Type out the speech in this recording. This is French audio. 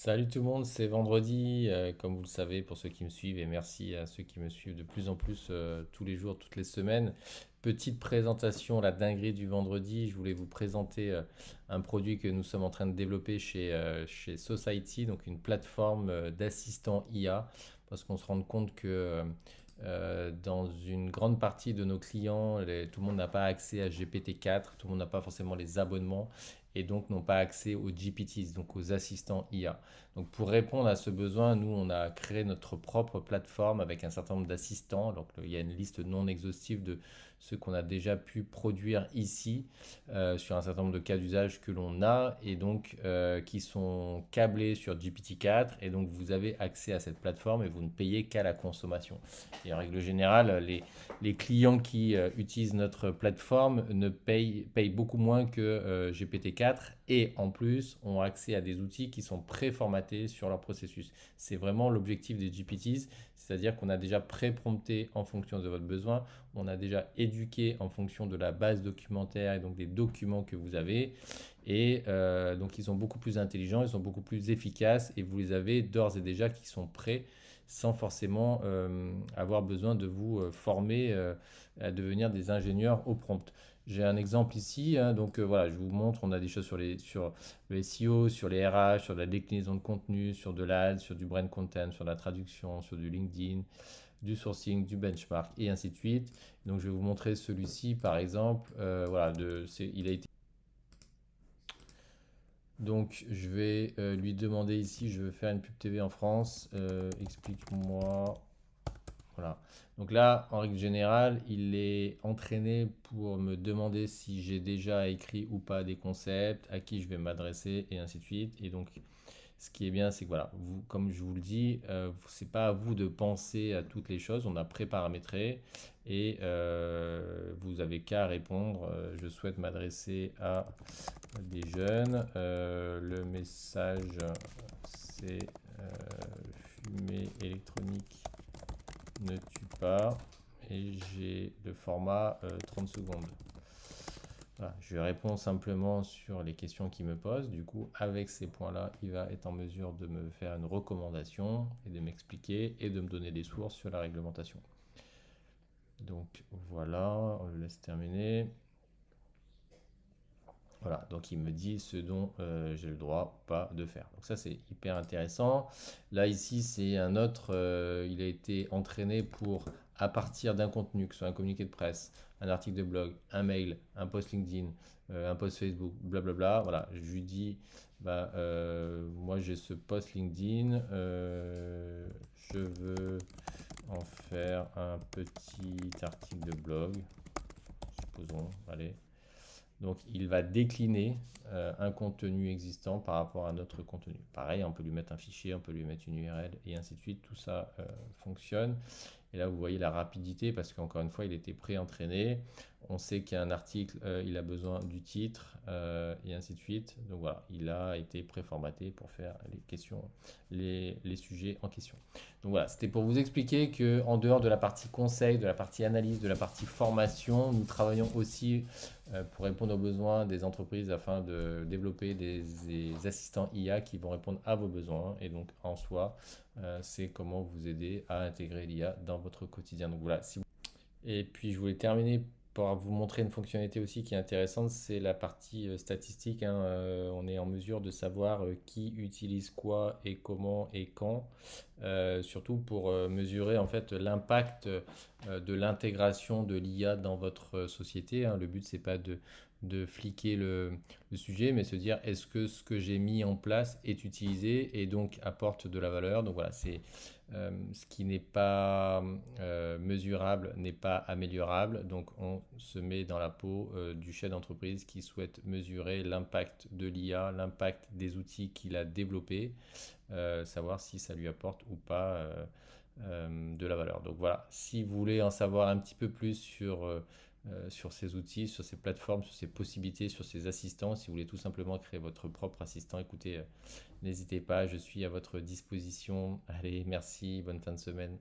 Salut tout le monde, c'est vendredi, comme vous le savez pour ceux qui me suivent et merci à ceux qui me suivent de plus en plus tous les jours, toutes les semaines. Petite présentation, la dinguerie du vendredi, je voulais vous présenter un produit que nous sommes en train de développer chez Society, donc une plateforme d'assistants IA, parce qu'on se rend compte que dans une grande partie de nos clients, tout le monde n'a pas accès à GPT-4, tout le monde n'a pas forcément les abonnements et donc n'ont pas accès aux GPTs, donc aux assistants IA. Donc pour répondre à ce besoin, nous, on a créé notre propre plateforme avec un certain nombre d'assistants. Donc il y a une liste non exhaustive de ceux qu'on a déjà pu produire ici sur un certain nombre de cas d'usage que l'on a et donc qui sont câblés sur GPT-4. Et donc vous avez accès à cette plateforme et vous ne payez qu'à la consommation. Et en règle générale, les clients qui utilisent notre plateforme payent beaucoup moins que GPT-4 et en plus ont accès à des outils qui sont préformatés sur leur processus. C'est vraiment l'objectif des GPTs, c'est-à-dire qu'on a déjà pré-prompté en fonction de votre besoin, on a déjà éduqué en fonction de la base documentaire et donc des documents que vous avez. Et donc ils sont beaucoup plus intelligents, ils sont beaucoup plus efficaces et vous les avez d'ores et déjà qui sont prêts sans forcément avoir besoin de vous former à devenir des ingénieurs au prompt. J'ai un exemple ici, hein, donc voilà, je vous montre, on a des choses sur le SEO, sur les RH, sur la déclinaison de contenu, sur de l'ad, sur du brand content, sur la traduction, sur du LinkedIn, du sourcing, du benchmark et ainsi de suite. Donc je vais vous montrer celui-ci par exemple, voilà, il a été. Donc je vais lui demander ici, je veux faire une pub TV en France, explique-moi. Voilà. Donc là, en règle générale, il est entraîné pour me demander si j'ai déjà écrit ou pas des concepts, à qui je vais m'adresser et ainsi de suite. Et donc, ce qui est bien, c'est que voilà, vous, comme je vous le dis, c'est pas à vous de penser à toutes les choses. On a pré-paramétré et vous avez qu'à répondre. Je souhaite m'adresser à des jeunes. Le message, c'est fumée électronique ne tue pas et j'ai le format 30 secondes. Voilà, je réponds simplement sur les questions qu'il me pose. Du coup, avec ces points-là, il va être en mesure de me faire une recommandation et de m'expliquer et de me donner des sources sur la réglementation. Donc voilà, on le laisse terminer. Voilà, donc il me dit ce dont j'ai le droit ou pas de faire. Donc ça c'est hyper intéressant. Là ici c'est un autre, il a été entraîné pour, à partir d'un contenu, que ce soit un communiqué de presse, un article de blog, un mail, un post LinkedIn, un post Facebook, blablabla. Voilà, je lui dis, bah, moi j'ai ce post LinkedIn, je veux en faire un petit article de blog, supposons, allez. Donc, il va décliner un contenu existant par rapport à notre contenu. Pareil, on peut lui mettre un fichier, on peut lui mettre une URL et ainsi de suite. Tout ça fonctionne. Et là, vous voyez la rapidité parce qu'encore une fois, il était pré-entraîné. On sait qu'il y a un article, il a besoin du titre et ainsi de suite. Donc voilà, il a été préformaté pour faire les questions, les sujets en question. Donc voilà, c'était pour vous expliquer que en dehors de la partie conseil, de la partie analyse, de la partie formation, nous travaillons aussi pour répondre aux besoins des entreprises afin de développer des assistants IA qui vont répondre à vos besoins. Et donc en soi, c'est comment vous aider à intégrer l'IA dans votre quotidien. Donc voilà, et puis je voulais terminer par vous montrer une fonctionnalité aussi qui est intéressante, c'est la partie statistique, hein. On est en mesure de savoir qui utilise quoi et comment et quand, surtout pour mesurer en fait l'impact de l'intégration de l'IA dans votre société, hein. Le but c'est pas de fliquer le sujet, mais se dire est-ce que ce que j'ai mis en place est utilisé et donc apporte de la valeur. Donc voilà, c'est ce qui n'est pas mesurable n'est pas améliorable. Donc on se met dans la peau du chef d'entreprise qui souhaite mesurer l'impact de l'IA, l'impact des outils qu'il a développés, savoir si ça lui apporte ou pas de la valeur. Donc voilà, si vous voulez en savoir un petit peu plus sur ces outils, sur ces plateformes, sur ces possibilités, sur ces assistants, si vous voulez tout simplement créer votre propre assistant, écoutez, n'hésitez pas, je suis à votre disposition. Allez, merci, bonne fin de semaine.